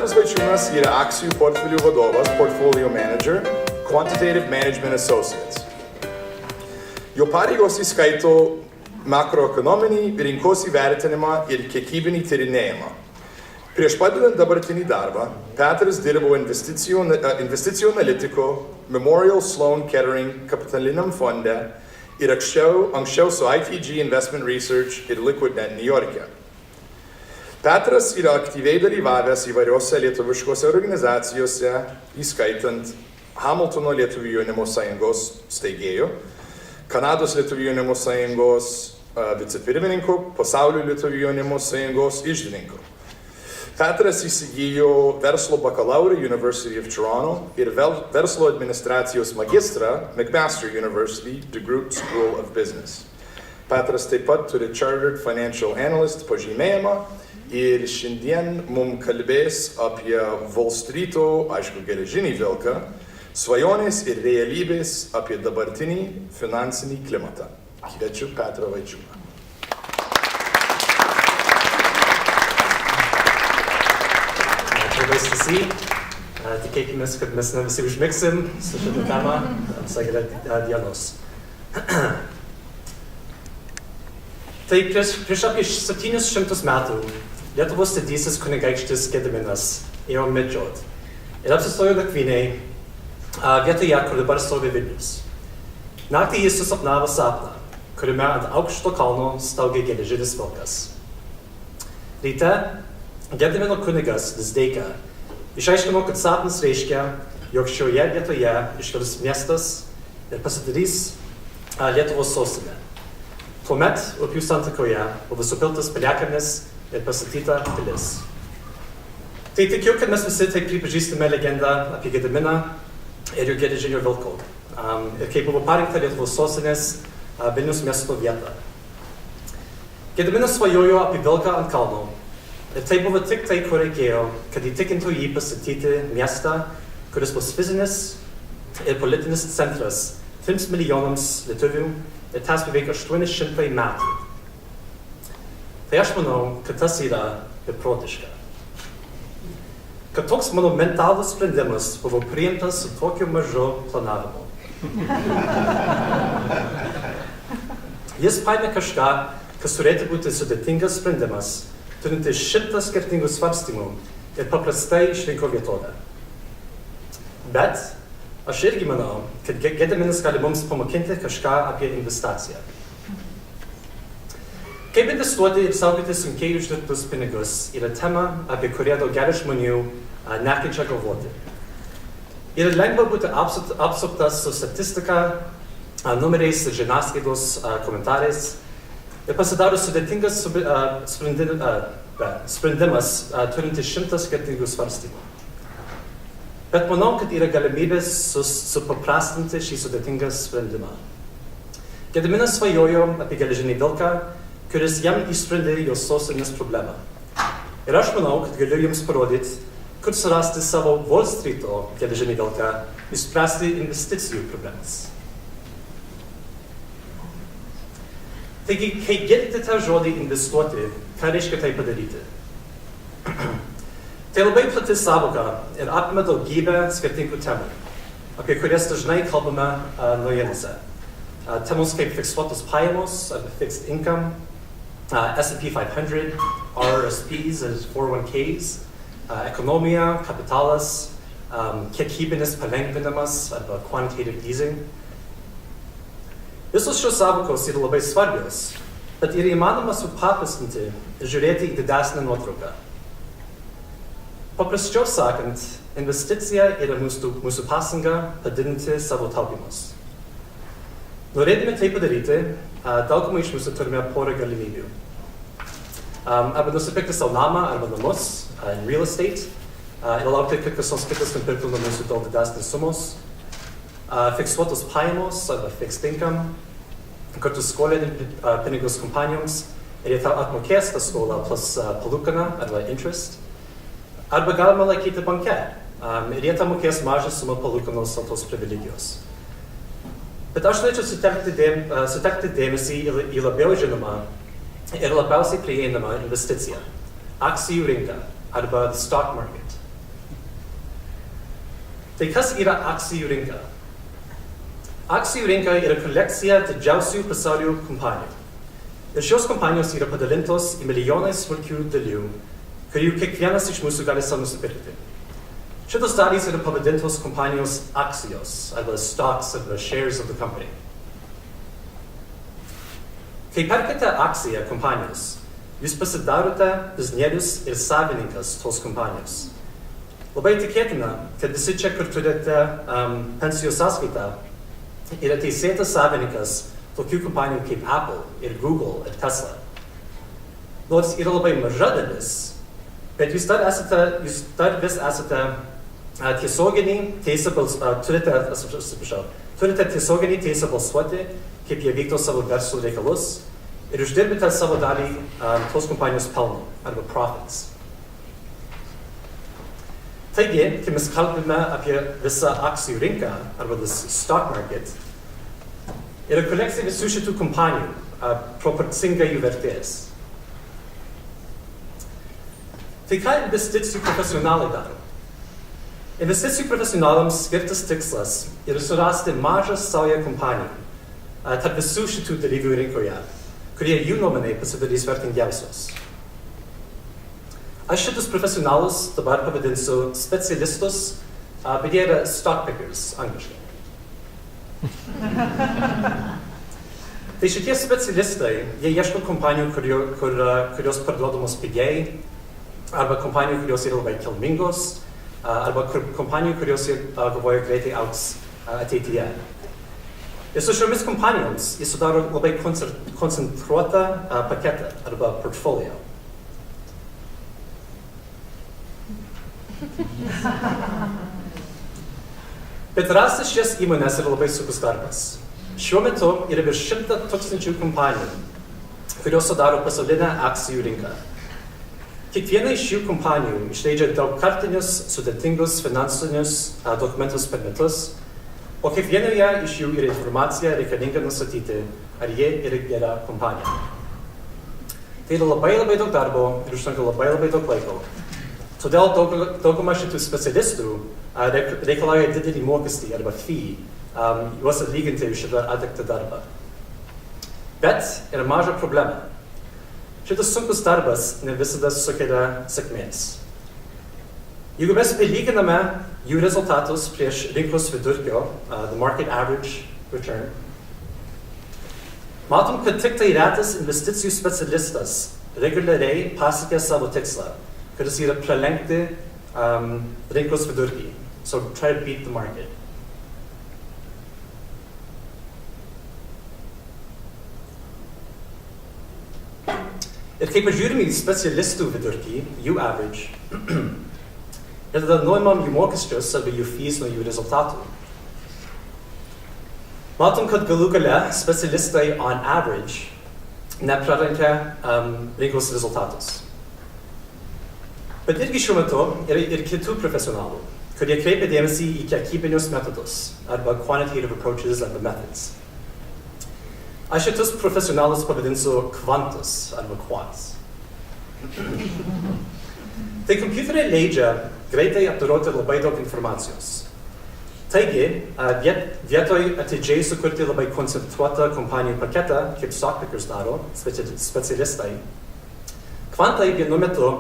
Petras Vaičiūnas yra akcijų portfelių vadovas, portfolio manager, quantitative management associates. Jo pareigos įskaito makroekonominį, rinkos įvertinimą ir kiekybinį tyrinėjimą. Prieš padedant dabartinį darbą, Petras dirbo investicijų analitiko Memorial Sloan Kettering kapitaliniam fonde ir anksčiau su ITG Investment Research ir LiquidNet New York'e. Petras yra aktyviai dalyvavęs įvairiose lietuviškose organizacijose, įskaitant Hamiltono Lietuvių jaunimo sąjungos steigėjų, Kanados Lietuvių jaunimo sąjungos vicepirmininku, Pasaulio Lietuvių jaunimo sąjungos iždininku. Petras įsigijo verslo bakalaurą University of Toronto ir verslo administracijos magistrą McMaster University DeGroote School of Business. Petras taip pat turi Chartered Financial Analyst pažymėjimą ir šiandien mums kalbės apie Volstryto, aišku, Geležinį Vilką, svajonės ir realybės apie dabartinį finansinį klimatą. Kviečiu Petrą Vaičiūną. Nice to see. Tikėkimės, kad mes ne visi užmigsim su šitą temą visą dienos. Tai prieš apie 700 metų Lietuvos didysis kunigaikštis Gediminas ėjo medžiot ir apsistojo nakvynėj vietoje, kur dabar stovi Vilnius. Naktį jis susapnavo sapną, kuriame ant aukšto kalno staugė Geležinis Vilkas. Ryte Gedimino kunigas Dizdeika išaiškino, kad sapnas reiškia, jog šioje vietoje iškils miestas ir pasidarys Lietuvos sostinė. Tuomet upių santakoje buvo supiltas piliakalnis ir pastatyta pilis. Tai tikiu, kad mes visi taip pripažįstame legendą apie Gediminą ir jų Geležinio Vilko. Ir kaip buvo parinkta Lietuvos sostinės Vilniaus miesto vieta. Gediminas svajojo apie Vilką ant kalno. Ir tai buvo tik tai, ko reikėjo, kad įtikintų jį pastatyti miestą, kuris bus fizinis ir politinis centras 3 milijonams lietuvių ir tas beveik 800 metų. Tai aš manau, kad tas yra beprotiška. Kad toks monumentalus sprendimas buvo priimtas su tokiu mažu planavimu. Jis paėmė kažką, kas turėtų būti sudėtingas sprendimas, turintis 100 skirtingų svarstymų ir paprastai išrinko vietovę. Bet aš irgi manau, kad Gediminas gali mums pamokinti kažką apie investaciją. Kaip investuoti ir saugoti sunkiai uždirbtus pinigus yra tema, apie kurią daugelis žmonių nekenčia galvoti. Yra lengva būti apsuptas su statistika, numeriais ir žiniasklaidos komentarais ir pasidaro sudėtingas sprendimas turintis 100 skirtingų svarstymų. Bet manau, kad yra galimybės supaprastinti šį sudėtingą sprendimą. Gediminas svajojo apie Geležinį Vilką, kuris jam išsprendė jos sostinės problemą. Ir aš manau, kad galiu jums parodyti, kur surasti savo Volstryto Geležinį Vilką ir spręsti investicijų problemas. Taigi, kai girdite žodį investuoti, ką reiškia tai padaryti? Tai labai plati sąvoka ir apima daugybę skirtingų temų, apie kurias dažnai kalbame naujienose. Temos kaip fiksuotos pajamos arba fixed income, S&P 500, RRSPs ir 401ks, ekonomija, kapitalas, kiekybinis palengvinimas arba quantitative easing. Visos šios sąvokos yra labai svarbios, bet yra įmanoma supaprastinti ir žiūrėti į didesnę nuotrauką. Paprasčiau sakant, investicija yra mūsų pastanga padidinti savo taupimus. Norėdami tai padaryti, daugumą iš mūsų turime porą galimybių. Arba nusipirkti savo namą arba namus, real estate, ir laukti, kad kas nors kitas nupirktų nuo mūsų daug didesnės sumos. Fiksuotos pajamos arba fixed income, kartu skolinti pinigus kompanijoms ir jie tau atmokės tą skolą plus palūkaną arba interest. Arba galima laikyti banke ir jie tau mokės mažą sumą palūkanos ant tos privilegijos. Bet aš norėčiau sutelkti dėmesį į labiau žinomą ir labiausiai prieinamą investiciją – akcijų rinką arba the stock market. Tai kas yra akcijų rinka? Akcijų rinka yra kolekcija didžiausių pasaulio kompanijų. Ir šios kompanijos yra padalintos į milijonai smulkių dalių, kurių kiekvienas iš mūsų gali savo nusipirkti. Šitos dalys yra pavadintos kompanijos akcijos, arba stocks, arba shares of the company. Kai perkate akciją kompanijos, jūs pasidarote biznierius ir savininkas tos kompanijos. Labai tikėtina, kad visi čia, kur turite pensijos sąskaitą, yra teisėtas savininkas tokių kompanijų kaip Apple ir Google ir Tesla. Nors yra labai maža dalis, bet jūs dar vis esate tiesioginiai teisę turite tiesioginį teisę balsuoti, kaip jie vykdo savo verslo reikalus ir uždirbite savo dalį tos kompanijos pelno arba profits. Taigi, kai mes kalbame apie visą akcijų rinką arba this stock market, yra kolekcija visų šitų kompanijų proporcinga jų vertės. Tai ką investicijų profesionalai daro? Investicijų profesionalams skirtas tikslas yra surasti mažą saują kompanijų tarp visų šitų dalyvių rinkoje, kurie jų nuomonei pasidarys vertingiausios. Aš šitus profesionalus dabar pavadinsiu specialistus, bet jie yra stock pickers angliškai. Tai šitie specialistai, jie ieško kompanijų, kurios parduodamos pigiai, arba kompanijų, kurios yra labai kilmingos, arba kompanijų, kurios galvoja greitai augs ateityje. Ir su šiomis kompanijoms jis sudaro labai koncentruotą paketą arba portfolio. Bet rasti šias įmonės yra labai sunkus darbas. Šiuo metu yra virš 100 000 kompanijų, kurios sudaro pasaulinę akcijų rinką. Kiekviena iš šių kompanijų išleidžia daugkartinius sudėtingus finansinius dokumentus per metus, o kiekvienoje iš jų yra informacija reikalinga nustatyti, ar jie yra gera kompanija. Tai yra labai daug darbo ir užtrunka labai daug laiko. Todėl dauguma šitų specialistų reikalauja didelį mokestį arba fee, juos atlyginti už šitą atliktą darbą. Bet yra maža problema. Šitas sunkus darbas ne visada sukelia sėkmės. Jeigu mes palyginame jų rezultatus prieš rinkos vidurkio, the market average return, matom, kad tik tai retas investicijų specialistas reguliariai pasiekia savo tikslą, kuris yra pralenkti rinkos vidurkį. So try to beat the market. Ir kai pažiūrime į specialistų vidurkį, jų average, ir tada nuimam jų mokesčius arba jų fees nuo jų rezultatų, matom, kad galų gale specialistai on average nepralenkia rinkos rezultatus. Bet irgi šiuo metu yra ir kitų profesionalų, kurie kreipia dėmesį į kiekybinius metodus arba quantitative approaches arba methods. Aš šitus profesionalus pavadinsiu kvantus arba quants. Tai kompiuteriai leidžia greitai apdoroti labai daug informacijos. Taigi, vietoj atidžiai sukurti labai koncentruotą kompanijų paketą, kaip stock pickers daro, specialistai, kvantai vienu metu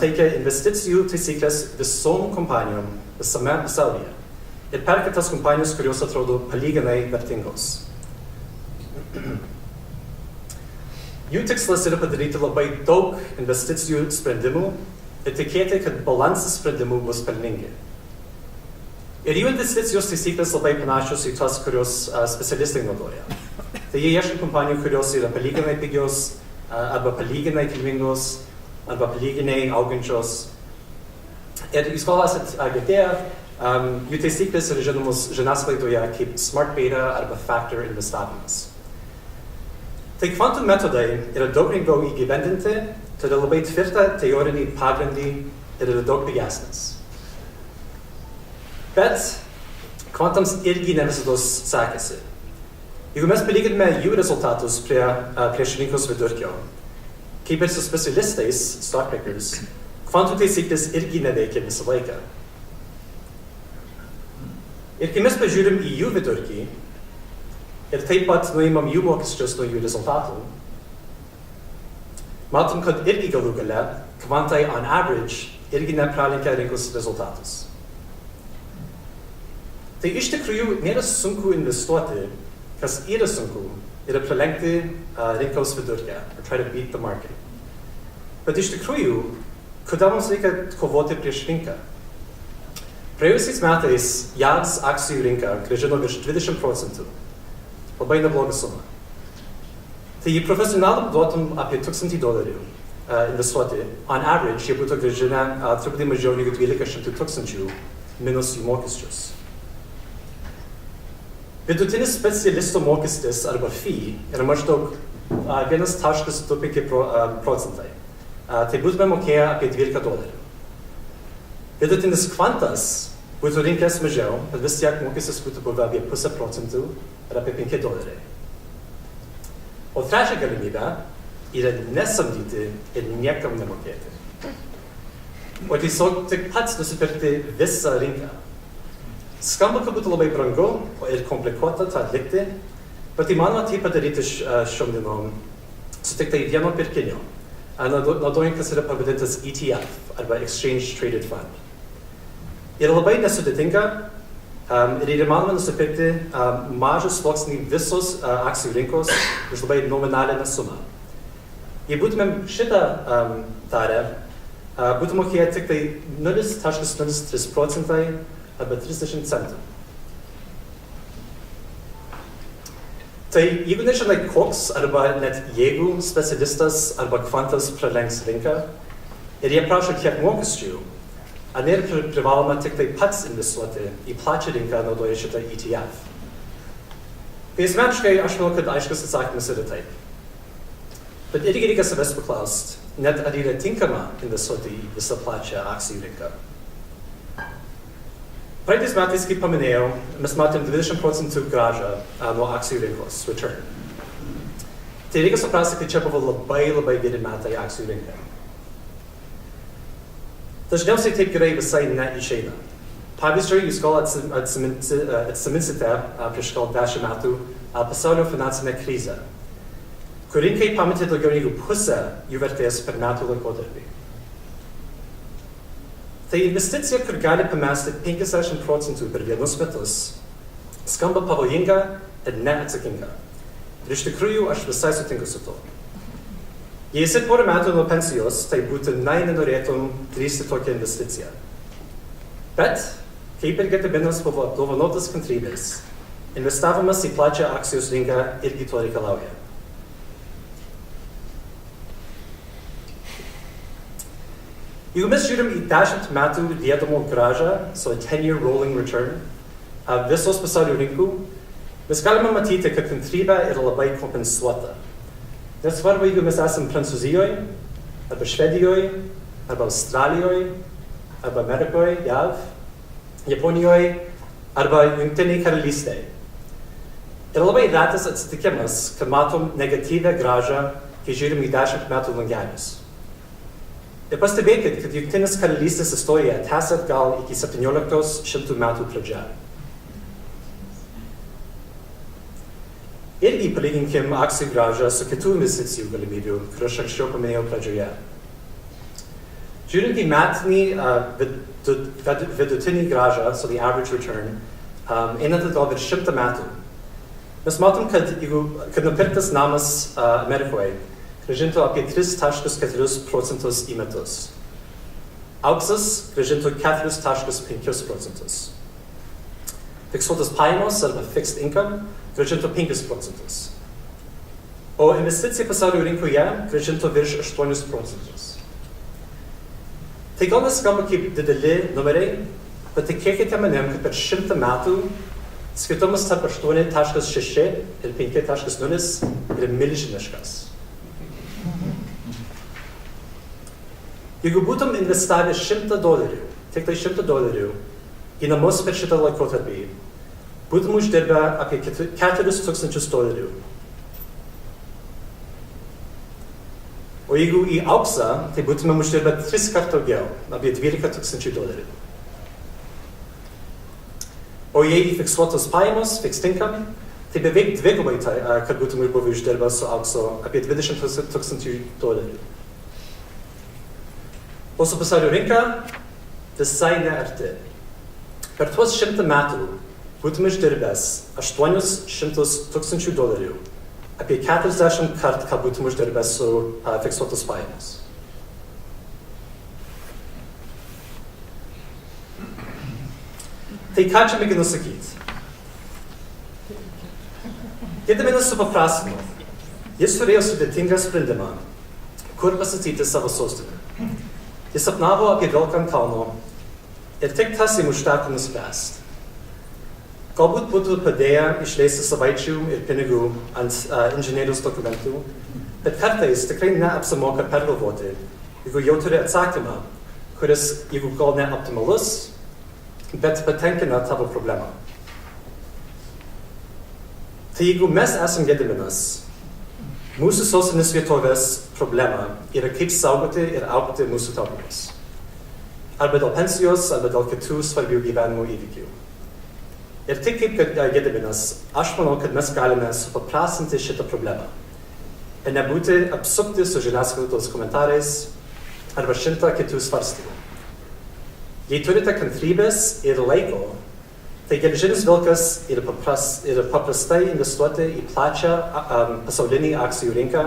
teikia investicijų taisyklės visom kompanijom visame pasaulyje ir perka tas kompanijos, kurios atrodo palyginai vertingos. Jų tikslas yra padaryti labai daug investicijų sprendimų ir tikėti, kad balansas sprendimų bus pelningi. Ir jų investicijos taisyklės labai panašios į tas, kurios specialistai naudoja. Tai jie ieško kompanijų, kurios yra palyginai pigios, arba palyginai kilmingos, arba palyginai augančios. Ir jūs gal esat girdėję, jų taisyklės yra žinomos žiniasklaidoje kaip smart beta arba factor investavimas. Tai kvantų metodai yra daug lengviau įgyvendinti, turi labai tvirtą teorinį pagrindį ir yra daug pigesnis. Bet kvantams irgi ne visados sekasi. Jeigu mes palyginame jų rezultatus prieš rinkos vidurkio, kaip ir su specialistais, stock pickers, kvantų taisyklės irgi neveikia visą laiką. Ir kai mes pažiūrim į jų vidurkį ir taip pat nuimam jų mokesčius nuo jų rezultatų, matom, kad irgi galų gale kvantai on average irgi nepralenkia rinkos rezultatus. Tai iš tikrųjų nėra sunku investuoti, kas yra sunku, yra pralenkti rinkos vidurkę, or try to beat the market. Bet iš tikrųjų, kodėl mums reikia kovoti prieš rinką? Praėjusiais metais JAV akcijų rinka grąžino virš 20%. Labai neblogą sumą. Tai jei profesionalam duotum apie $1,000 investuoti, on average jie būtų grąžinę truputį mažiau negu 1200 tūkstančių minus jų mokesčius. Vidutinis specialisto mokestis arba fee yra maždaug 1,25%. Tai būtume mokėję apie $12. Vidutinis kvantas būtų rinkęs mažiau, bet vis tiek mokestis būtų buvę apie 0,5% ir apie $5. O trečia galimybė yra nesamdyti ir niekam nemokėti. O tiesiog tik pats nusipirkti visą rinką. Skamba, kad būtų labai brangu ir komplikuota tą atlikti, bet įmanoma tai padaryti šiom dienom su tik tai vieno pirkinio, naudojant, kas yra pavadintas ETF arba Exchange Traded Fund. Yra labai nesudėtinga ir yra įmanoma nusipirkti mažą sluoksnį visos akcijų rinkos už labai nominalinę sumą. Jei būtumėm šitą darę, būtų mokėję tik tai 0,03% arba 30 centų. Tai jeigu nežinai koks arba net jeigu specialistas arba kvantas pralenks rinką ir jie prašo kiek mokesčių, ar nėra privaloma tik tai pats investuoti į plačią rinką naudoja šitą ETF? Tai asmeniškai aš manau, kad aiškus atsakymas yra taip. Bet irgi reikia savęs paklausti, net ar yra tinkama investuoti į visą plačią akcijų rinką. Praeitais metais, kaip paminėjau, mes matėm 20% grąžą nuo akcijų rinkos, return. Tai reikia suprasti, kad čia buvo labai geri metai akcijų rinkai. Dažniausiai taip gerai visai neišeina. Pavyzdžiui, jūs gal atsiminsite prieš gal 10 metų pasaulio finansinę krizę, kur rinkai pametė daugiau negu pusę jų vertės per metų laikotarpį. Tai investicija, kur gali pamesti 50% per vienus metus, skamba pavojinga ir neatsakinga. Ir iš tikrųjų aš visai sutinku su to. Jei esi porą metų nuo pensijos, tai būtinai nenorėtum drįsti tokią investiciją. Bet, kaip ir Gediminas buvo apdovanotas kantrybės, investavimas į plačią akcijos rinką irgi to reikalauja. Jeigu mes žiūrim į 10 metų liedamo grąžą, so a 10-year rolling return, visos pasaulio rinkų, mes galime matyti, kad kantrybė yra labai kompensuota. Nesvarbu, jeigu mes esam Prancūzijoje, arba Švedijoje, arba Australijoje, arba Amerikoje, JAV, Japonijoje, arba Jungtinėje karalystėje. Yra labai retas atsitikimas, kad matom negatyvę grąžą, kai žiūrim į 10 metų langelius. Ir pastebėkit, kad Jungtinės karalystės istorija tęsia gal iki 1700 metų pradžia. Irgi palyginkim akcijų grąžą su kitų investicijų galimybių, kur aš anksčiau paminėjau pradžioje. Žiūrint į metinį vidutinį grąžą, so the average return, einant atgal virš 100 metų, mes matom, kad nupirktas namas Amerikoje grąžintų apie 3,4% į metus. Auksas grąžintų 4,5%. Fiksuotas pajamos arba fixed income grąžintų 5%. O investicija pasaulio rinkoje grąžintų virš 8%. Tai gal neskamba kaip dideli numeriai, bet tikėkite manim, kad per 100 metų skirtumas tarp 8,6 ir 5,0 yra milžiniškas. Jeigu būtum investavę $100, tik tai $100 į namus per šitą laikotarpį, būtum uždirbę apie $4,000. O jeigu į auksą, tai būtumėm uždirbę 3 kart daugiau, apie $12,000. O jei į fiksuotus pajamos, fixed income, tai beveik dvigubai tai, kad būtum buvę uždirbęs su aukso apie $20,000. O su pasaulio rinka visai nearti. Per tuos 100 metų būtum išdirbęs $800,000, apie 40 kart, ką būtum uždirbęs su fiksuotus pajamos. Tai ką čia mėginu sakyti? Gediminas supaprastino. Jis turėjo sudėtingą sprendimą, kur pastatyti savo sostinę. Jis sapnavo apie Vilką ant kalno ir tik tas jam užteko nuspręsti. Galbūt būtų padėję išleisti savaičių ir pinigų ant inžinieriaus dokumentų, bet kartais tikrai neapsimoka pergalvoti, jeigu jau turi atsakymą, kuris, jeigu gal ne optimalus, bet patenkina tavo problemą. Tai jeigu mes esam Gediminas, mūsų sostinės vietovės problema yra kaip saugoti ir augti mūsų taupomis. Arba dėl pensijos, arba dėl kitų svarbių gyvenimo įvykių. Ir tik kaip Gediminas, aš manau, kad mes galime supaprastinti šitą problemą. Ir nebūti apsupti su žiniasklaidos komentarais arba 100 kitų svarstymų. Jei turite kantrybės ir laiko, tai Geležinis Vilkas yra paprastai investuoti į plačią pasaulinį akcijų rinką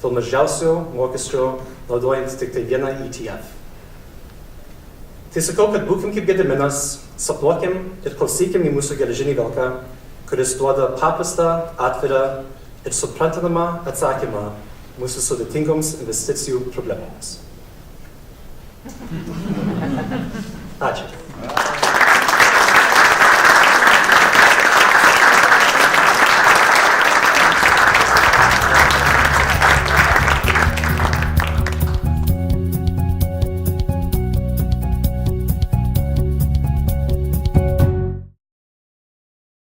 dėl mažiausio mokesčio naudojant tik tai vieną ETF. Tai sakau, kad būkim kaip Gediminas, sapnuokim ir klausykim į mūsų Geležinį Vilką, kuris duoda paprastą, atvirą ir suprantamą atsakymą mūsų sudėtingoms investicijų problemoms. Ačiū.